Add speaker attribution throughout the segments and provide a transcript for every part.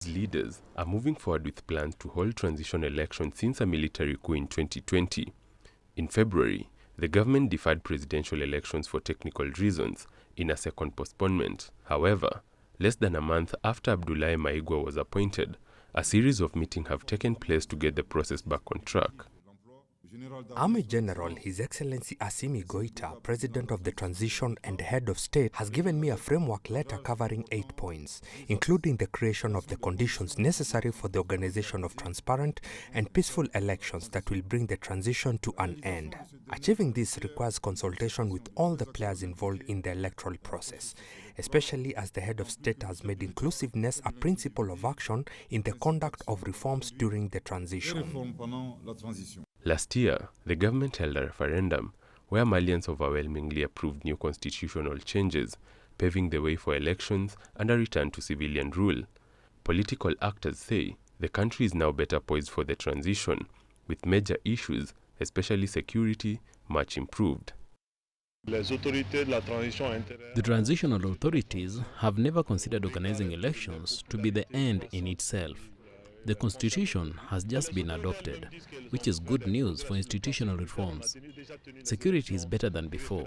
Speaker 1: Leaders are moving forward with plans to hold transition elections since a military coup in 2020. In February, the government deferred presidential elections for technical reasons in a second postponement. However, less than a month after Abdoulaye Maigwa was appointed, a series of meetings have taken place to get the process back on track.
Speaker 2: Army General His Excellency Assimi Goita, President of the Transition and Head of State, has given me a framework letter covering 8 points, including the creation of the conditions necessary for the organization of transparent and peaceful elections that will bring the transition to an end. Achieving this requires consultation with all the players involved in the electoral process, especially as the Head of State has made inclusiveness a principle of action in the conduct of reforms during the transition.
Speaker 1: Last year, the government held a referendum where Malians overwhelmingly approved new constitutional changes, paving the way for elections and a return to civilian rule. Political actors say the country is now better poised for the transition, with major issues, especially security, much improved.
Speaker 3: The transitional authorities have never considered organizing elections to be the end in itself. The constitution has just been adopted, which is good news for institutional reforms. Security is better than before.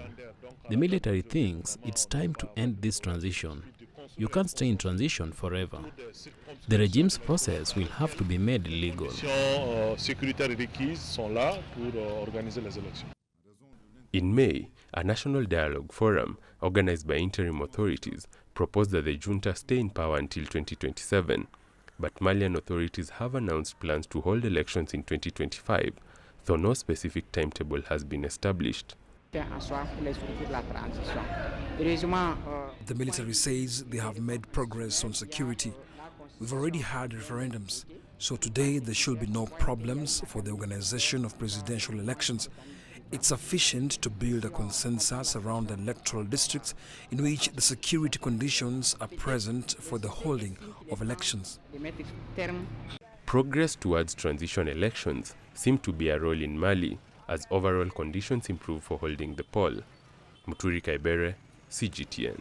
Speaker 3: The military thinks it's time to end this transition. You can't stay in transition forever. The regime's process will have to be made legal.
Speaker 1: In May, a national dialogue forum organized by interim authorities proposed that the junta stay in power until 2027. But Malian authorities have announced plans to hold elections in 2025, though no specific timetable has been established.
Speaker 4: The
Speaker 5: military says they have made progress on security. We've already had referendums, so today there should be no problems for the organization of presidential elections. It's sufficient to build a consensus around the electoral districts in which the security conditions are present for the holding of elections.
Speaker 1: Progress towards transition elections seem to be a role in Mali as overall conditions improve for holding the poll. Muturi Kaibere, CGTN.